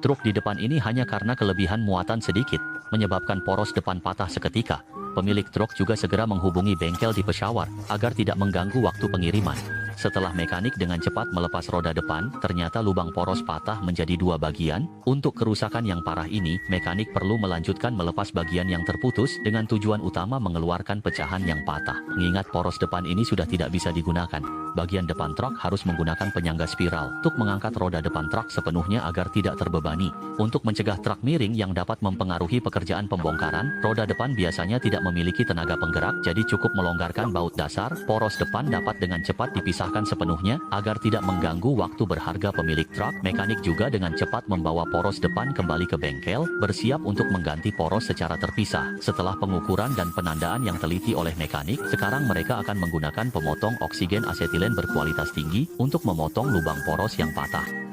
Truk di depan ini hanya karena kelebihan muatan sedikit, menyebabkan poros depan patah seketika. Pemilik truk juga segera menghubungi bengkel di Peshawar, agar tidak mengganggu waktu pengiriman. Setelah mekanik dengan cepat melepas roda depan, ternyata lubang poros patah menjadi dua bagian. Untuk kerusakan yang parah ini, mekanik perlu melanjutkan melepas bagian yang terputus, dengan tujuan utama mengeluarkan pecahan yang patah. Mengingat poros depan ini sudah tidak bisa digunakan, bagian depan truk harus menggunakan penyangga spiral untuk mengangkat roda depan truk sepenuhnya agar tidak terbebani. Untuk mencegah truk miring yang dapat mempengaruhi pekerjaan pembongkaran, roda depan biasanya tidak memiliki tenaga penggerak, jadi cukup melonggarkan baut dasar. Poros depan dapat dengan cepat dipisahkan sepenuhnya, agar tidak mengganggu waktu berharga pemilik truk. Mekanik juga dengan cepat membawa poros depan kembali ke bengkel, bersiap untuk mengganti poros secara terpisah. Setelah pengukuran dan penandaan yang teliti oleh mekanik, sekarang mereka akan menggunakan pemotong oksigen asetilen berkualitas tinggi untuk memotong lubang poros yang patah.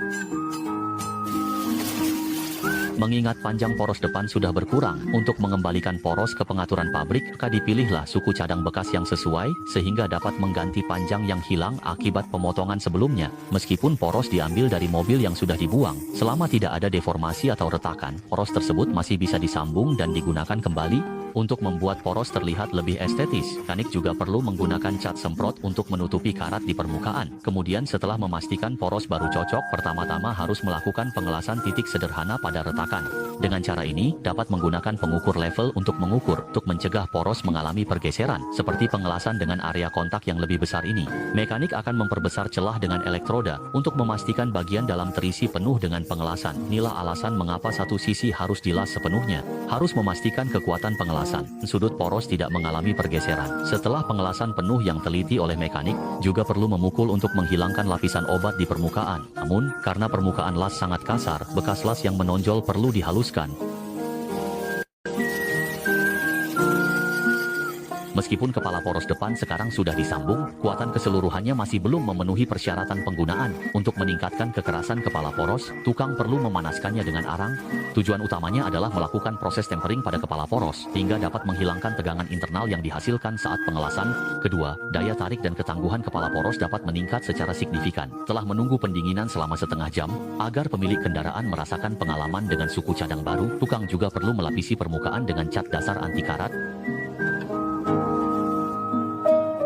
Mengingat panjang poros depan sudah berkurang, untuk mengembalikan poros ke pengaturan pabrik, maka dipilihlah suku cadang bekas yang sesuai, sehingga dapat mengganti panjang yang hilang akibat pemotongan sebelumnya. Meskipun poros diambil dari mobil yang sudah dibuang, selama tidak ada deformasi atau retakan, poros tersebut masih bisa disambung dan digunakan kembali. Untuk membuat poros terlihat lebih estetis, mekanik juga perlu menggunakan cat semprot untuk menutupi karat di permukaan. Kemudian setelah memastikan poros baru cocok, pertama-tama harus melakukan pengelasan titik sederhana pada retakan. Dengan cara ini, dapat menggunakan pengukur level untuk mengukur, untuk mencegah poros mengalami pergeseran, seperti pengelasan dengan area kontak yang lebih besar ini. Mekanik akan memperbesar celah dengan elektroda, untuk memastikan bagian dalam terisi penuh dengan pengelasan. Inilah alasan mengapa satu sisi harus dilas sepenuhnya. Harus memastikan kekuatan pengelasan. Sudut poros tidak mengalami pergeseran. Setelah pengelasan penuh yang teliti oleh mekanik, juga perlu memukul untuk menghilangkan lapisan obat di permukaan. Namun, karena permukaan las sangat kasar, bekas las yang menonjol perlu dihaluskan. Meskipun kepala poros depan sekarang sudah disambung, kuatan keseluruhannya masih belum memenuhi persyaratan penggunaan. Untuk meningkatkan kekerasan kepala poros, tukang perlu memanaskannya dengan arang. Tujuan utamanya adalah melakukan proses tempering pada kepala poros, hingga dapat menghilangkan tegangan internal yang dihasilkan saat pengelasan. Kedua, daya tarik dan ketangguhan kepala poros dapat meningkat secara signifikan. Telah menunggu pendinginan selama setengah jam, agar pemilik kendaraan merasakan pengalaman dengan suku cadang baru, tukang juga perlu melapisi permukaan dengan cat dasar anti karat.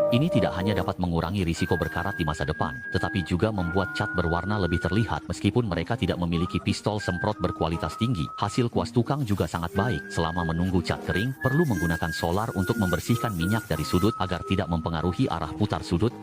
Ini tidak hanya dapat mengurangi risiko berkarat di masa depan, tetapi juga membuat cat berwarna lebih terlihat. Meskipun mereka tidak memiliki pistol semprot berkualitas tinggi, hasil kuas tukang juga sangat baik. Selama menunggu cat kering, perlu menggunakan solar untuk membersihkan minyak dari sudut agar tidak mempengaruhi arah putar sudut.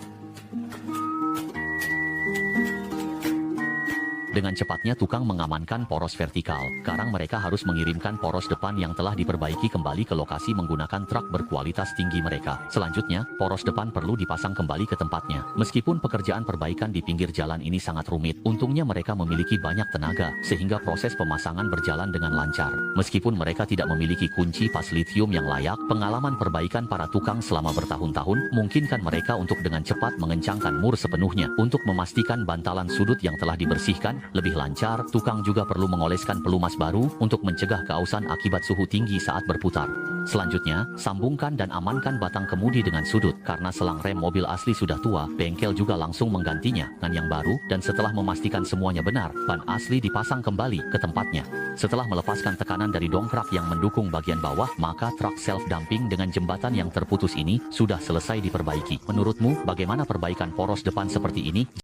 Dengan cepatnya tukang mengamankan poros vertikal. Sekarang mereka harus mengirimkan poros depan yang telah diperbaiki kembali ke lokasi menggunakan truk berkualitas tinggi mereka. Selanjutnya, poros depan perlu dipasang kembali ke tempatnya. Meskipun pekerjaan perbaikan di pinggir jalan ini sangat rumit, untungnya mereka memiliki banyak tenaga, sehingga proses pemasangan berjalan dengan lancar. Meskipun mereka tidak memiliki kunci pas lithium yang layak, pengalaman perbaikan para tukang selama bertahun-tahun memungkinkan mereka untuk dengan cepat mengencangkan mur sepenuhnya. Untuk memastikan bantalan sudut yang telah dibersihkan lebih lancar, tukang juga perlu mengoleskan pelumas baru untuk mencegah keausan akibat suhu tinggi saat berputar. Selanjutnya, sambungkan dan amankan batang kemudi dengan sudut. Karena selang rem mobil asli sudah tua, bengkel juga langsung menggantinya dengan yang baru, dan setelah memastikan semuanya benar, ban asli dipasang kembali ke tempatnya. Setelah melepaskan tekanan dari dongkrak yang mendukung bagian bawah, maka truk self-dumping dengan jembatan yang terputus ini sudah selesai diperbaiki. Menurutmu, bagaimana perbaikan poros depan seperti ini?